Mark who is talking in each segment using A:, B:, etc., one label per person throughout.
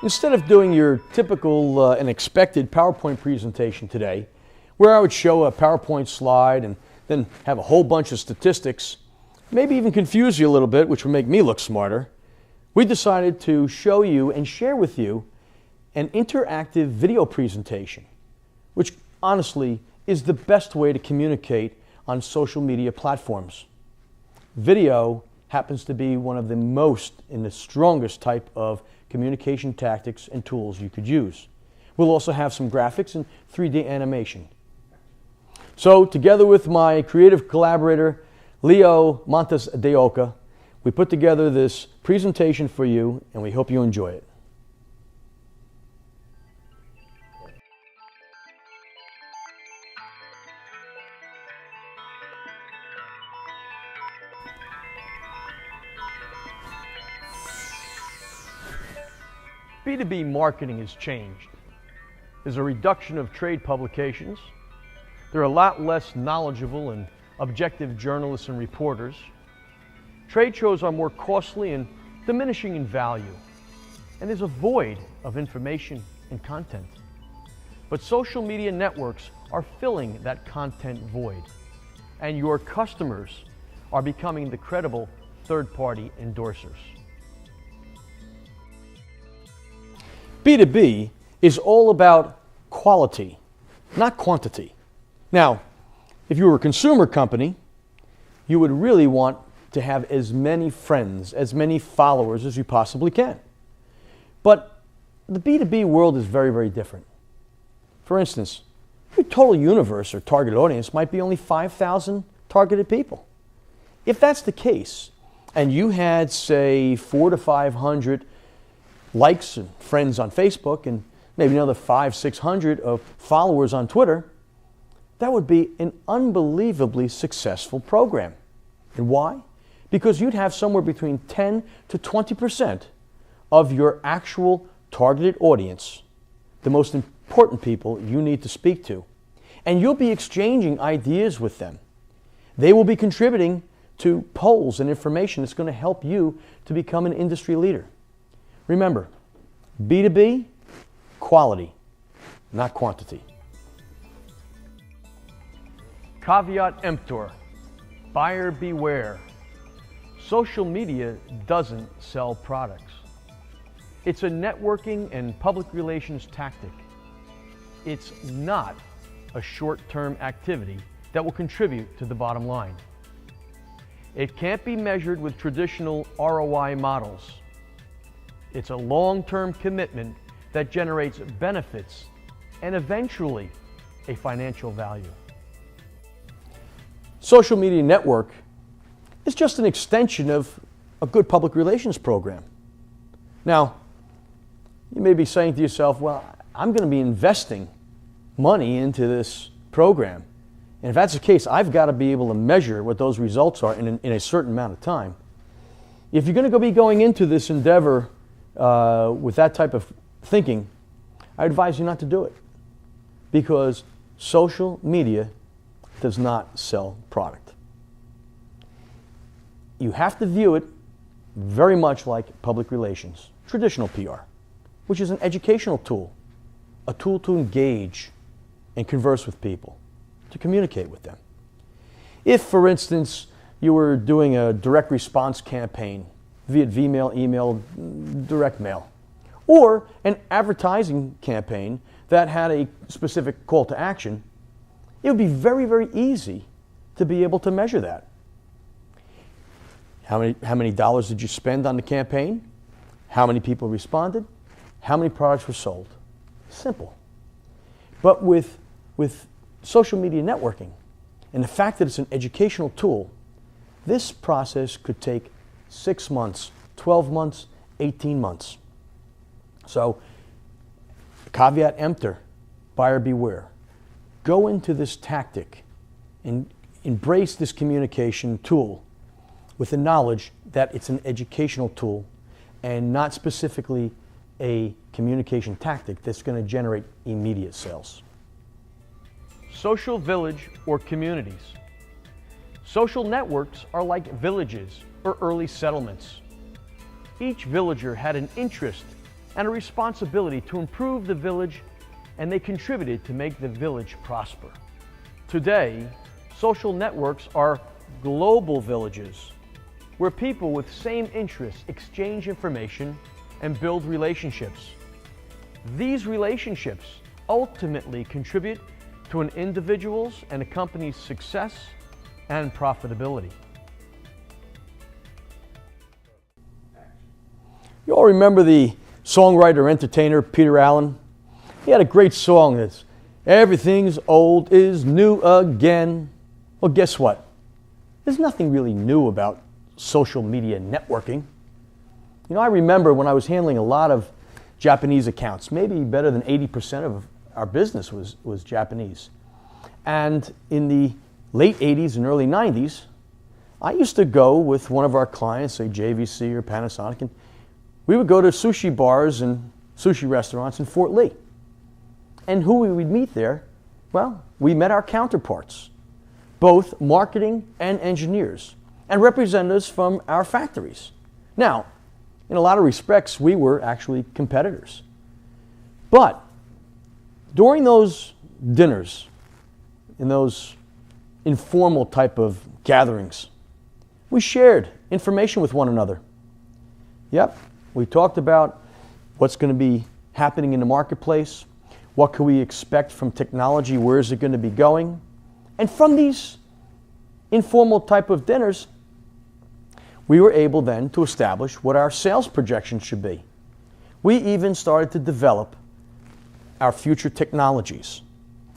A: Instead of doing your typical and expected PowerPoint presentation today, where I would show a PowerPoint slide and then have a whole bunch of statistics, maybe even confuse you a little bit, which would make me look smarter, we decided to show you and share with you an interactive video presentation, which honestly is the best way to communicate on social media platforms. Video happens to be one of the most and the strongest type of communication tactics and tools you could use. We'll also have some graphics and 3D animation. So together with my creative collaborator, Leo Montes de Oca, we put together this presentation for you, and we hope you enjoy it. B2B marketing has changed. There's a reduction of trade publications. There are a lot less knowledgeable and objective journalists and reporters. Trade shows are more costly and diminishing in value. And there's a void of information and content. But social media networks are filling that content void. And your customers are becoming the credible third-party endorsers. B2B is all about quality, not quantity. Now, if you were a consumer company, you would really want to have as many friends, as many followers as you possibly can. But the B2B world is very, very different. For instance, your total universe or target audience might be only 5,000 targeted people. If that's the case, and you had, say, 400 to 500 likes and friends on Facebook and maybe another 500-600 of followers on Twitter, that would be an unbelievably successful program. And why? Because you'd have somewhere between 10 to 20% of your actual targeted audience, the most important people you need to speak to. And you'll be exchanging ideas with them. They will be contributing to polls and information that's going to help you to become an industry leader. Remember, B2B, quality, not quantity. Caveat emptor, buyer beware. Social media doesn't sell products. It's a networking and public relations tactic. It's not a short-term activity that will contribute to the bottom line. It can't be measured with traditional ROI models. It's a long-term commitment that generates benefits and eventually a financial value. Social media network is just an extension of a good public relations program. Now, you may be saying to yourself, well, I'm going to be investing money into this program. And if that's the case, I've got to be able to measure what those results are in a certain amount of time. If you're going to be going into this endeavor with that type of thinking, I advise you not to do it, because social media does not sell product. You have to view it very much like public relations, traditional PR, which is an educational tool, a tool to engage and converse with people, to communicate with them. If, for instance, you were doing a direct response campaign via Vmail, email, direct mail, or an advertising campaign that had a specific call to action, it would be very, very easy to be able to measure that. How many dollars did you spend on the campaign? How many people responded? How many products were sold? Simple. But with social media networking and the fact that it's an educational tool, this process could take 6 months, 12 months, 18 months. So, caveat emptor, buyer beware. Go into this tactic and embrace this communication tool with the knowledge that it's an educational tool and not specifically a communication tactic that's going to generate immediate sales. Social village or communities. Social networks are like villages or early settlements. Each villager had an interest and a responsibility to improve the village, and they contributed to make the village prosper. Today, social networks are global villages where people with same interests exchange information and build relationships. These relationships ultimately contribute to an individual's and a company's success and profitability. You all remember the songwriter, entertainer, Peter Allen? He had a great song that's, "Everything's old is new again." Well, guess what? There's nothing really new about social media networking. You know, I remember when I was handling a lot of Japanese accounts, maybe better than 80% of our business was Japanese. And in the late 80s and early 90s, I used to go with one of our clients, say JVC or Panasonic, and we would go to sushi bars and sushi restaurants in Fort Lee. And who we would meet there? Well, we met our counterparts, both marketing and engineers, and representatives from our factories. Now, in a lot of respects, we were actually competitors. But during those dinners, in those informal type of gatherings, we shared information with one another. Yep, we talked about what's going to be happening in the marketplace, what can we expect from technology, where is it going to be going? And from these informal type of dinners, we were able then to establish what our sales projections should be. We even started to develop our future technologies.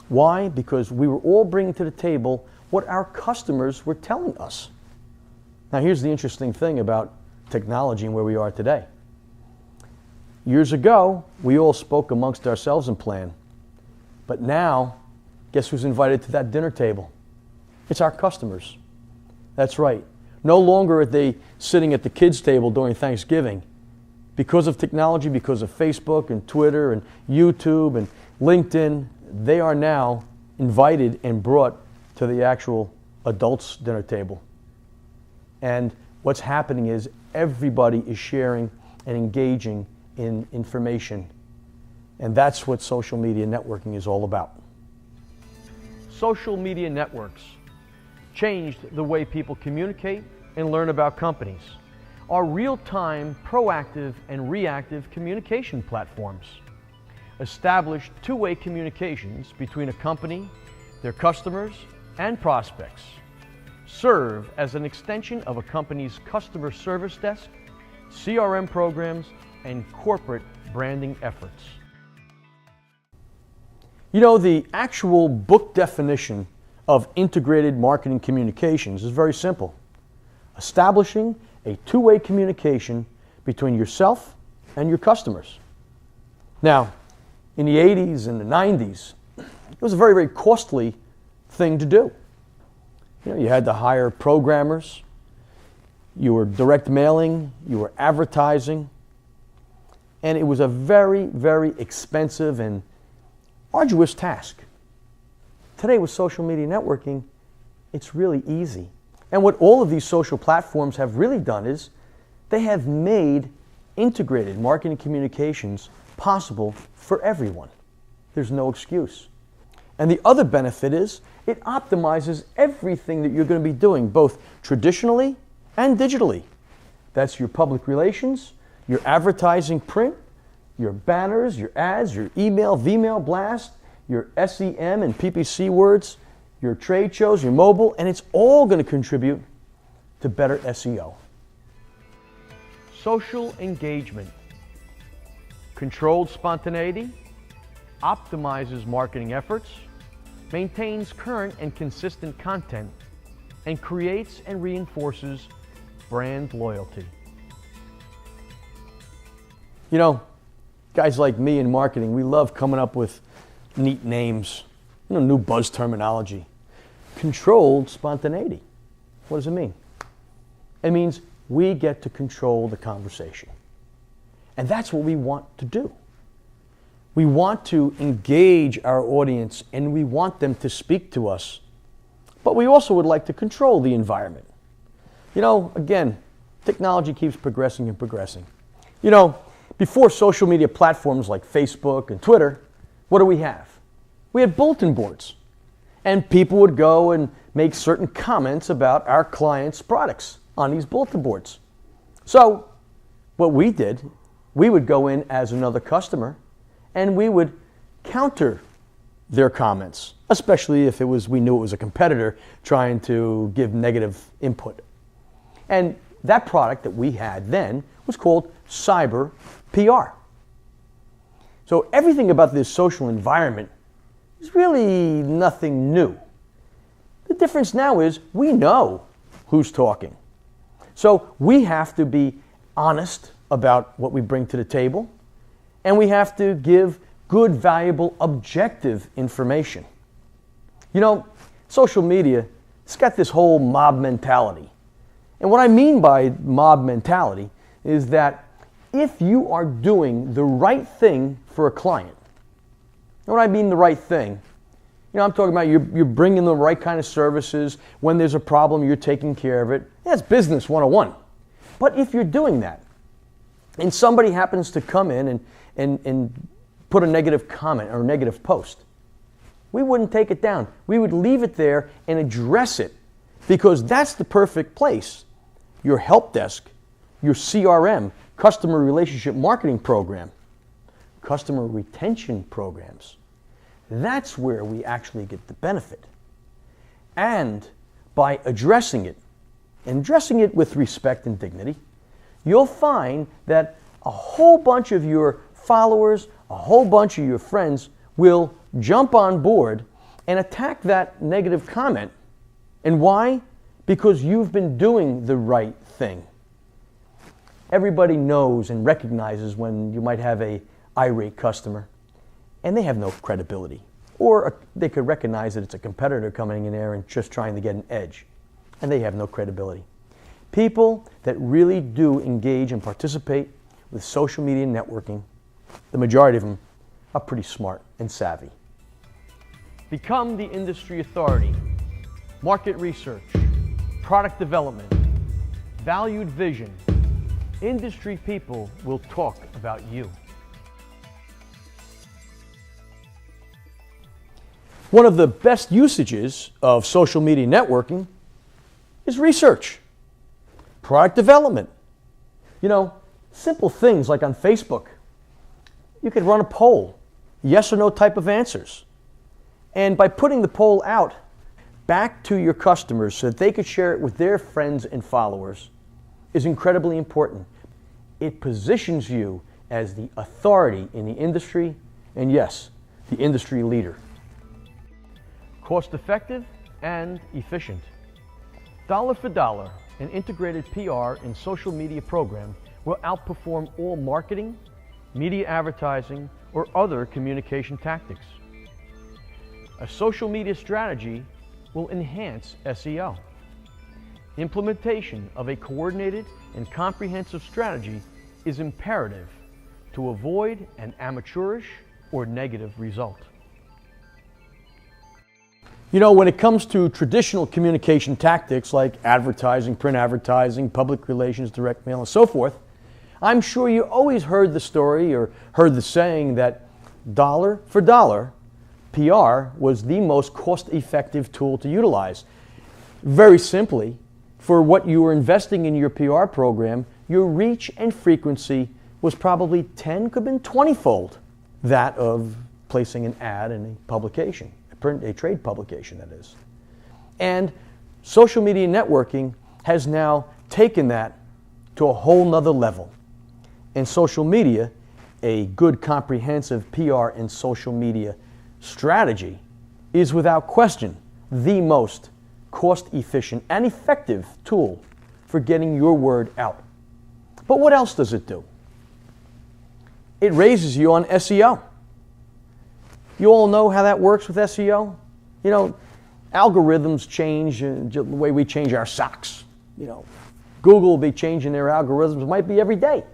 A: Why? Because we were all bringing to the table what our customers were telling us. Now here's the interesting thing about technology and where we are today. Years ago, we all spoke amongst ourselves and planned. But now, guess who's invited to that dinner table? It's our customers. That's right. No longer are they sitting at the kids' table during Thanksgiving. Because of technology, because of Facebook and Twitter and YouTube and LinkedIn, they are now invited and brought to the actual adults' dinner table. And what's happening is everybody is sharing and engaging in information. And that's what social media networking is all about. Social media networks changed the way people communicate and learn about companies. Are real-time, proactive, and reactive communication platforms. Establish two-way communications between a company, their customers, and prospects. Serve as an extension of a company's customer service desk, CRM programs, and corporate branding efforts. You know, the actual book definition of integrated marketing communications is very simple. Establishing a two-way communication between yourself and your customers. Now, in the 80s and the 90s, it was a very, very costly thing to do. You know, you had to hire programmers, you were direct mailing, you were advertising, and it was a very, very expensive and arduous task. Today with social media networking, it's really easy. And what all of these social platforms have really done is they have made integrated marketing communications possible for everyone. There's no excuse. And the other benefit is it optimizes everything that you're going to be doing, both traditionally and digitally. That's your public relations, your advertising print, your banners, your ads, your email, Vmail blast, your SEM and PPC words, your trade shows, your mobile, and it's all going to contribute to better SEO. Social engagement. Controlled spontaneity, optimizes marketing efforts, maintains current and consistent content, and creates and reinforces brand loyalty. You know, guys like me in marketing, we love coming up with neat names, new buzz terminology. Controlled spontaneity. What does it mean? It means we get to control the conversation. And that's what we want to do. We want to engage our audience and we want them to speak to us. But we also would like to control the environment. You know, again, technology keeps progressing and progressing. You know, Before social media platforms like Facebook and Twitter, what do we have? We had bulletin boards. And people would go and make certain comments about our clients' products on these bulletin boards. So what we did, we would go in as another customer and we would counter their comments, especially if we knew it was a competitor trying to give negative input. And that product that we had then was called cyber PR. So everything about this social environment is really nothing new. The difference now is we know who's talking. So we have to be honest about what we bring to the table, and we have to give good, valuable, objective information. You know, social media, it's got this whole mob mentality. And what I mean by mob mentality is that if you are doing the right thing for a client, and what I mean the right thing, I'm talking about you're bringing the right kind of services. When there's a problem, you're taking care of it. That's business 101. But if you're doing that, and somebody happens to come in and put a negative comment or a negative post, we wouldn't take it down. We would leave it there and address it, because that's the perfect place. Your help desk, your CRM, customer relationship marketing program, customer retention programs. That's where we actually get the benefit. And by addressing it, and addressing it with respect and dignity, you'll find that a whole bunch of your followers, a whole bunch of your friends will jump on board and attack that negative comment. And why? Because you've been doing the right thing. Everybody knows and recognizes when you might have an irate customer and they have no credibility. Or they could recognize that it's a competitor coming in there and just trying to get an edge, and they have no credibility. People that really do engage and participate with social media networking, the majority of them are pretty smart and savvy. Become the industry authority. Market research, product development, valued vision. Industry people will talk about you. One of the best usages of social media networking is research, product development. Simple things like on Facebook. You could run a poll, yes or no type of answers. And by putting the poll out back to your customers so that they could share it with their friends and followers is incredibly important. It positions you as the authority in the industry, and yes, the industry leader. Cost-effective and efficient. Dollar for dollar, an integrated PR and social media program will outperform all marketing, media advertising, or other communication tactics. A social media strategy will enhance SEO. Implementation of a coordinated and comprehensive strategy is imperative to avoid an amateurish or negative result. When it comes to traditional communication tactics like advertising, print advertising, public relations, direct mail, and so forth, I'm sure you always heard the story or heard the saying that dollar for dollar, PR was the most cost-effective tool to utilize. Very simply, for what you were investing in your PR program, your reach and frequency was probably 10, could have been 20-fold that of placing an ad in a publication. A trade publication, that is. And social media networking has now taken that to a whole nother level. And social media, a good comprehensive PR and social media strategy, is without question the most cost-efficient and effective tool for getting your word out. But what else does it do? It raises you on SEO. You all know how that works with SEO? Algorithms change the way we change our socks. Google will be changing their algorithms, might be every day.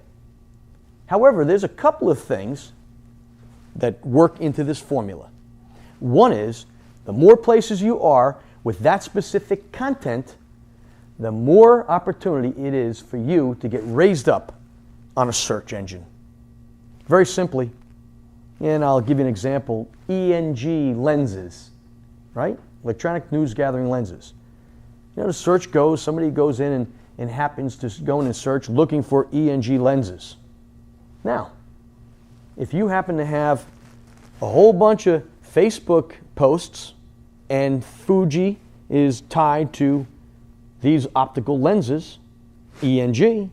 A: However, there's a couple of things that work into this formula. One is, the more places you are with that specific content, the more opportunity it is for you to get raised up on a search engine. Very simply, and I'll give you an example, ENG lenses, right? Electronic news gathering lenses. You know, the search goes, somebody goes in and happens to go in and search looking for ENG lenses. Now, if you happen to have a whole bunch of Facebook posts and Fuji is tied to these optical lenses, ENG,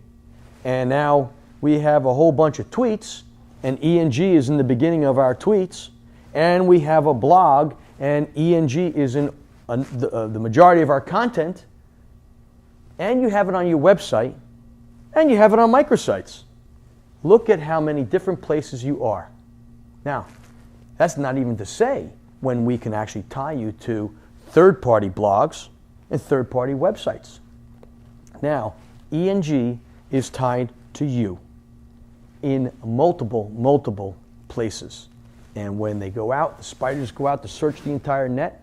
A: and now we have a whole bunch of tweets and ENG is in the beginning of our tweets, and we have a blog and ENG is in the majority of our content, and you have it on your website, and you have it on microsites. Look at how many different places you are. Now, that's not even to say when we can actually tie you to third-party blogs and third-party websites. Now, ENG is tied to you in multiple places. And when they go out, the spiders go out to search the entire net,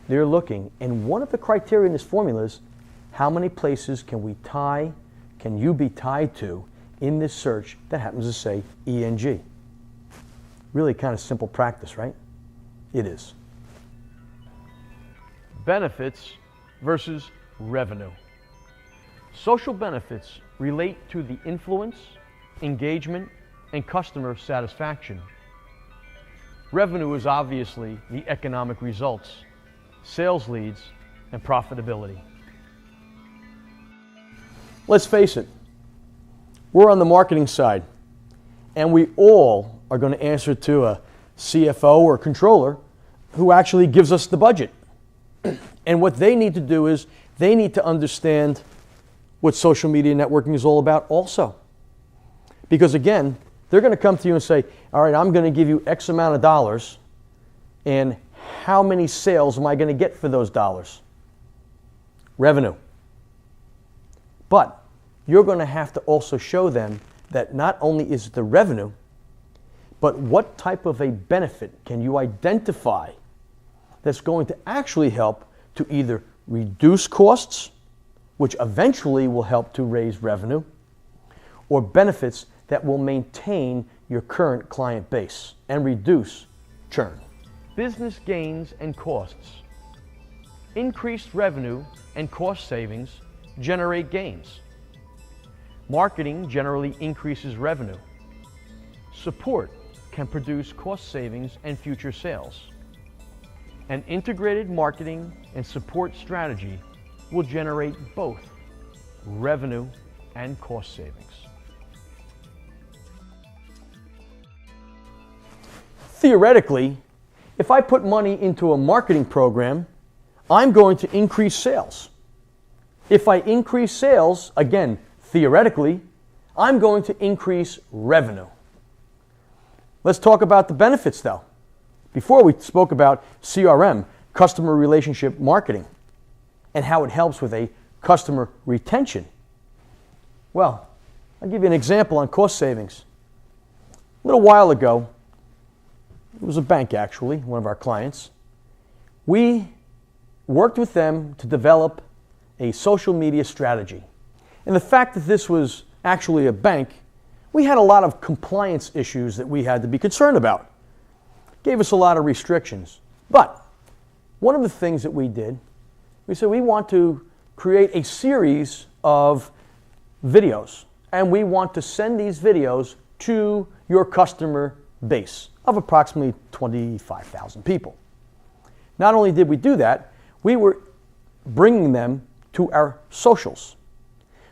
A: they're looking. And one of the criteria in this formula is how many places can you be tied to in this search that happens to say ENG. Really kind of simple practice, right? It is. Benefits versus revenue. Social benefits relate to the influence, engagement, and customer satisfaction. Revenue is obviously the economic results, sales leads, and profitability. Let's face it, we're on the marketing side, and we all are going to answer to a CFO or controller who actually gives us the budget. And what they need to do is they need to understand what social media networking is all about also. Because again, they're going to come to you and say, all right, I'm going to give you X amount of dollars, and how many sales am I going to get for those dollars? Revenue. But you're going to have to also show them that not only is it the revenue, but what type of a benefit can you identify that's going to actually help to either reduce costs, which eventually will help to raise revenue, or benefits that will maintain your current client base and reduce churn. Business gains and costs. Increased revenue and cost savings generate gains. Marketing generally increases revenue. Support can produce cost savings and future sales. An integrated marketing and support strategy will generate both revenue and cost savings. Theoretically, if I put money into a marketing program, I'm going to increase sales. If I increase sales, again, theoretically, I'm going to increase revenue. Let's talk about the benefits though. Before we spoke about CRM, customer relationship marketing, and how it helps with a customer retention. Well, I'll give you an example on cost savings. A little while ago, it was a bank actually, one of our clients. We worked with them to develop a social media strategy. And the fact that this was actually a bank, we had a lot of compliance issues that we had to be concerned about. Gave us a lot of restrictions. But one of the things that we did, we said we want to create a series of videos, and we want to send these videos to your customer base of approximately 25,000 people. Not only did we do that, we were bringing them to our socials.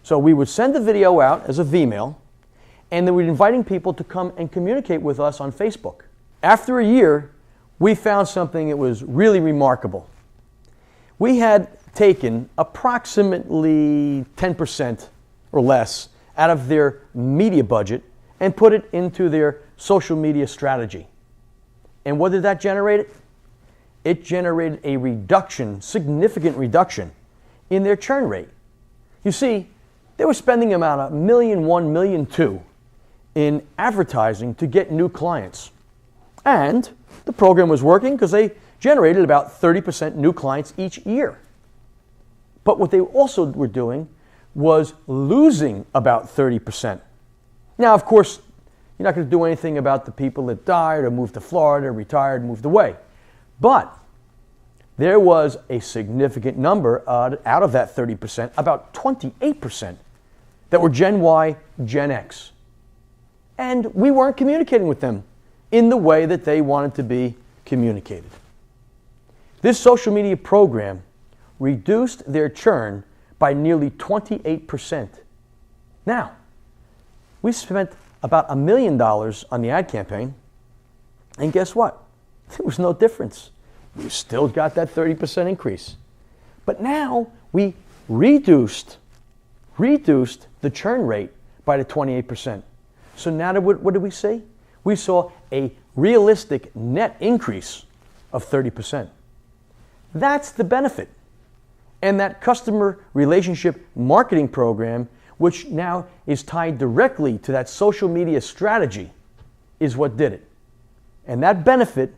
A: So we would send the video out as a Vmail, and then we'd inviting people to come and communicate with us on Facebook. After a year, we found something that was really remarkable. We had taken approximately 10% or less out of their media budget and put it into their social media strategy. And what did that generate? It generated a reduction, significant reduction in their churn rate. You see, they were spending about $1.1 million, $1.2 million in advertising to get new clients. And the program was working because they generated about 30% new clients each year. But what they also were doing was losing about 30%. Now, of course, You're not going to do anything about the people that died or moved to Florida, retired, moved away. But there was a significant number out of that 30%, about 28%, that were Gen Y, Gen X. And we weren't communicating with them in the way that they wanted to be communicated. This social media program reduced their churn by nearly 28%. Now, we spent about $1 million on the ad campaign, and guess what? There was no difference. We still got that 30% increase. But now we reduced the churn rate by the 28%. So now what did we see? We saw a realistic net increase of 30%. That's the benefit. And that customer relationship marketing program, which now is tied directly to that social media strategy, is what did it. And that benefit,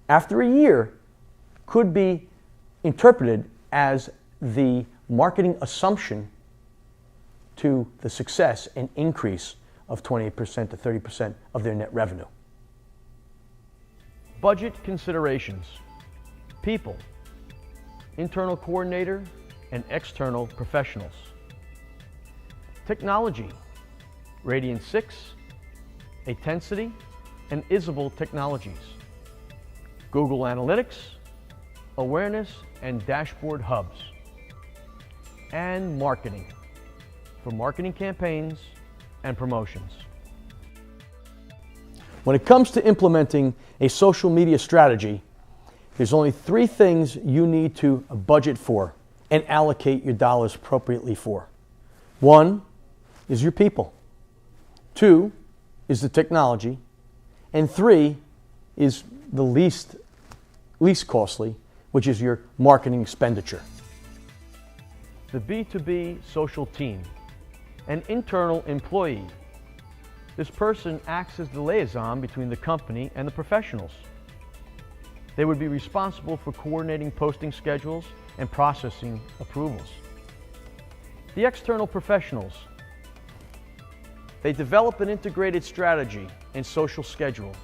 A: after a year, could be interpreted as the marketing assumption to the success and increase of 28% to 30% of their net revenue. Budget considerations. People, internal coordinator, and external professionals. Technology, Radian 6, Atensity, and Isabel Technologies. Google Analytics, awareness and dashboard hubs. And marketing, for marketing campaigns and promotions. When it comes to implementing a social media strategy, there's only 3 things you need to budget for and allocate your dollars appropriately for. 1 is your people. 2 is the technology. And 3 is the least costly, which is your marketing expenditure. The B2B social team, an internal employee. This person acts as the liaison between the company and the professionals. They would be responsible for coordinating posting schedules and processing approvals. The external professionals. They develop an integrated strategy and social schedule,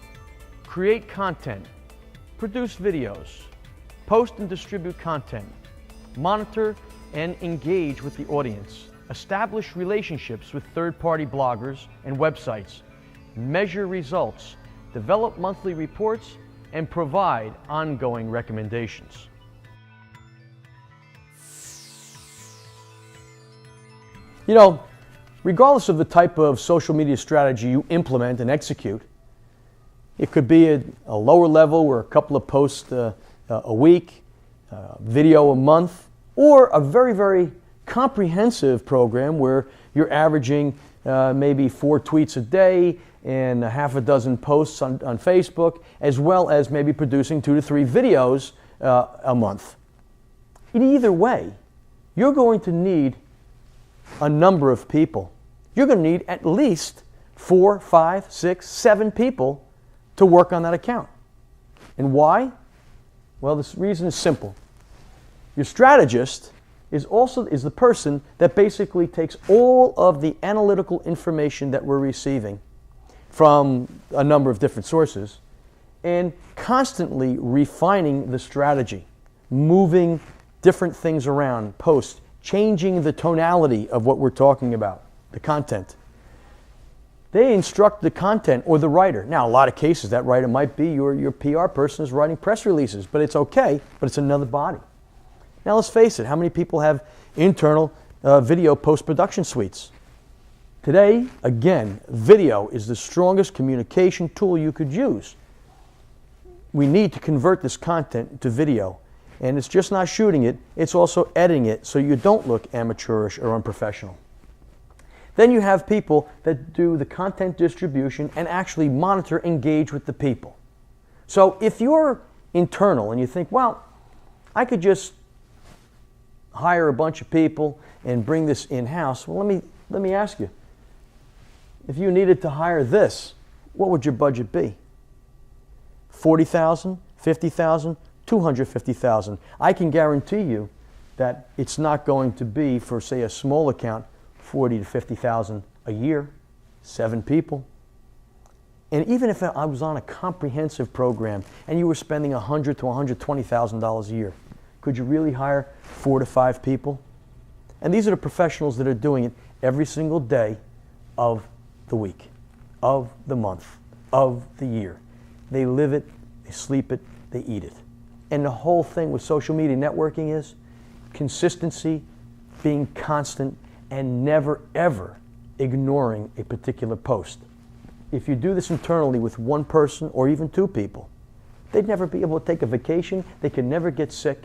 A: create content, produce videos, post and distribute content, monitor and engage with the audience, establish relationships with third-party bloggers and websites, measure results, develop monthly reports, and provide ongoing recommendations. You know, regardless of the type of social media strategy you implement and execute, it could be at a lower level where a couple of posts a week, video a month, or a very, very comprehensive program where you're averaging maybe 4 tweets a day and a half a dozen posts on Facebook, as well as maybe producing 2 to 3 videos a month. In either way, you're going to need a number of people. You're going to need at least 4, 5, 6, 7 people to work on that account. And why? Well, the reason is simple. Your strategist is the person that basically takes all of the analytical information that we're receiving from a number of different sources and constantly refining the strategy, moving different things around, posts, changing the tonality of what we're talking about, the content. They instruct the content or the writer. Now, a lot of cases, that writer might be your PR person is writing press releases, but it's okay, but it's another body. Now, let's face it, how many people have internal video post-production suites? Today, again, video is the strongest communication tool you could use. We need to convert this content to video. And it's just not shooting it, it's also editing it so you don't look amateurish or unprofessional. Then you have people that do the content distribution and actually monitor, engage with the people. So if you're internal and you think, well, I could just hire a bunch of people and bring this in-house, well, let me ask you, if you needed to hire this, what would your budget be? $40,000, $50,000, $250,000. I can guarantee you that it's not going to be, for say a small account, $40,000 to $50,000 a year, 7 people. And even if I was on a comprehensive program and you were spending $100,000 to $120,000 a year, could you really hire 4 to 5 people? And these are the professionals that are doing it every single day of the week, of the month, of the year. They live it, they sleep it, they eat it. And the whole thing with social media networking is consistency, being constant, and never ever ignoring a particular post. If you do this internally with one person or even 2 people, they'd never be able to take a vacation, they can never get sick,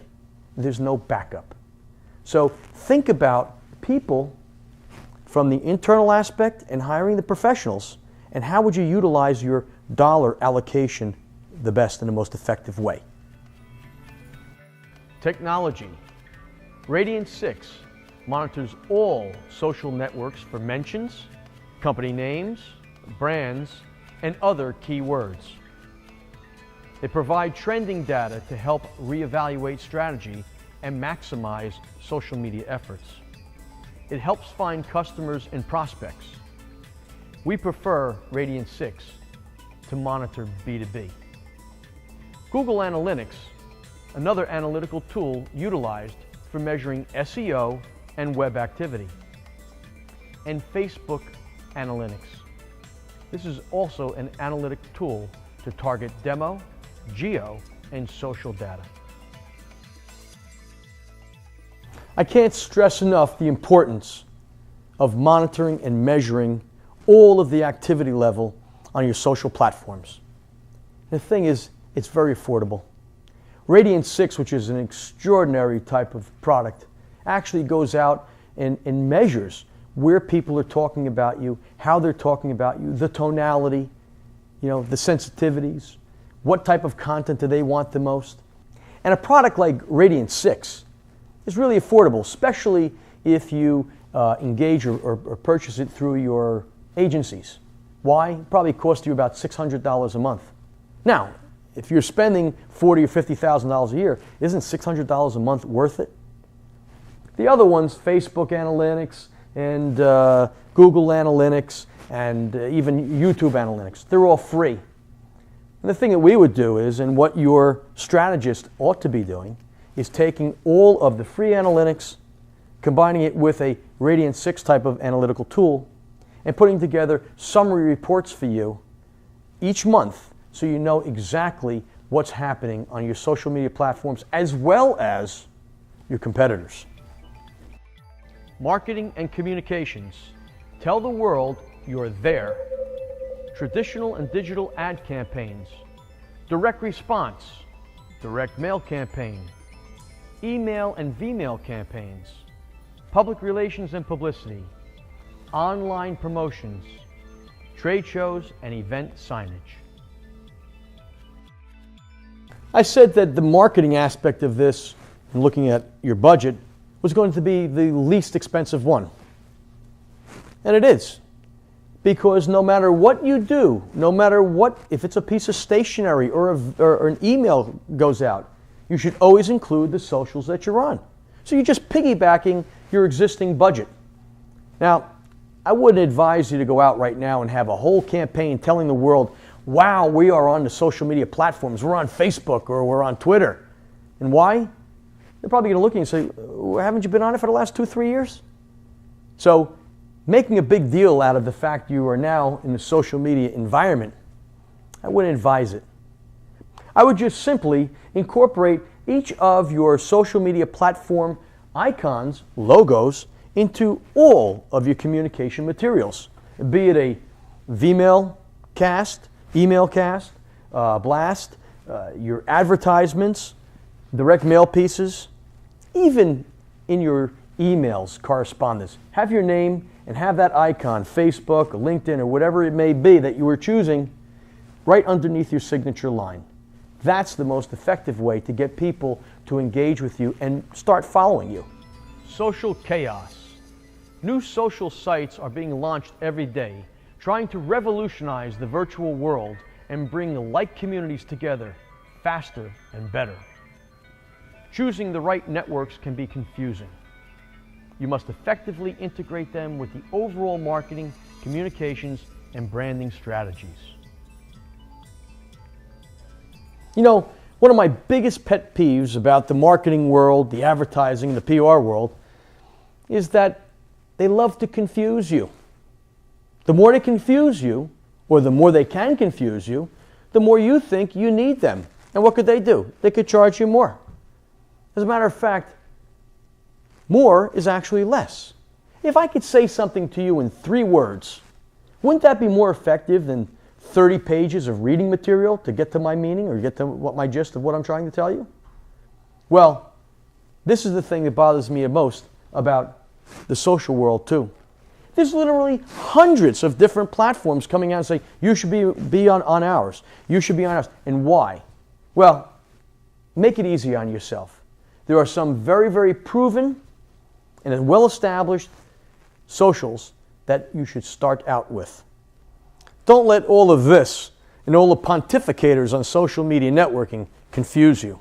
A: there's no backup. So think about people from the internal aspect and hiring the professionals, and how would you utilize your dollar allocation the best and the most effective way. Technology. Radian6 monitors all social networks for mentions, company names, brands, and other keywords. They provide trending data to help reevaluate strategy and maximize social media efforts. It helps find customers and prospects. We prefer Radian6 to monitor B2B. Google Analytics, another analytical tool utilized for measuring SEO and web activity. And Facebook Analytics. This is also an analytic tool to target demo, geo, and social data. I can't stress enough the importance of monitoring and measuring all of the activity level on your social platforms. The thing is, it's very affordable. Radian6, which is an extraordinary type of product, actually goes out and measures where people are talking about you, how they're talking about you, the tonality, the sensitivities, what type of content do they want the most. And a product like Radian6 is really affordable, especially if you engage or purchase it through your agencies. Why? It probably costs you about $600 a month. Now, if you're spending $40,000 or $50,000 a year, isn't $600 a month worth it? The other ones, Facebook Analytics and Google Analytics and even YouTube Analytics, they're all free. And the thing that we would do is, and what your strategist ought to be doing, is taking all of the free analytics, combining it with a Radian6 type of analytical tool, and putting together summary reports for you each month so you know exactly what's happening on your social media platforms as well as your competitors. Marketing and communications. Tell the world you're there. Traditional and digital ad campaigns. Direct response. Direct mail campaign. Email and Vmail campaigns. Public relations and publicity. Online promotions. Trade shows and event signage. I said that the marketing aspect of this, and looking at your budget, was going to be the least expensive one. And it is. Because no matter what you do, no matter what, if it's a piece of stationery or an email goes out, you should always include the socials that you're on. So you're just piggybacking your existing budget. Now, I wouldn't advise you to go out right now and have a whole campaign telling the world, wow, we are on the social media platforms. We're on Facebook or we're on Twitter. And why? They're probably going to look at you and say, haven't you been on it for the last 2-3 years? So making a big deal out of the fact you are now in the social media environment, I wouldn't advise it. I would just simply incorporate each of your social media platform icons, logos, into all of your communication materials, be it a Vmail cast, email cast, blast, your advertisements, direct mail pieces, even in your emails, correspondence. Have your name and have that icon, Facebook or LinkedIn or whatever it may be that you are choosing, right underneath your signature line. That's the most effective way to get people to engage with you and start following you. Social chaos. New social sites are being launched every day, trying to revolutionize the virtual world and bring like communities together faster and better. Choosing the right networks can be confusing. You must effectively integrate them with the overall marketing, communications, and branding strategies. You know, one of my biggest pet peeves about the marketing world, the advertising, the PR world, is that they love to confuse you. The more they confuse you, or the more they can confuse you, the more you think you need them. And what could they do? They could charge you more. As a matter of fact, more is actually less. If I could say something to you in 3 words, wouldn't that be more effective than 30 pages of reading material to get to my meaning or get to my gist of what I'm trying to tell you? Well, this is the thing that bothers me most about the social world too. There's literally hundreds of different platforms coming out and saying, you should be on ours. You should be on ours. And why? Well, make it easy on yourself. There are some very, very proven and well-established socials that you should start out with. Don't let all of this and all the pontificators on social media networking confuse you.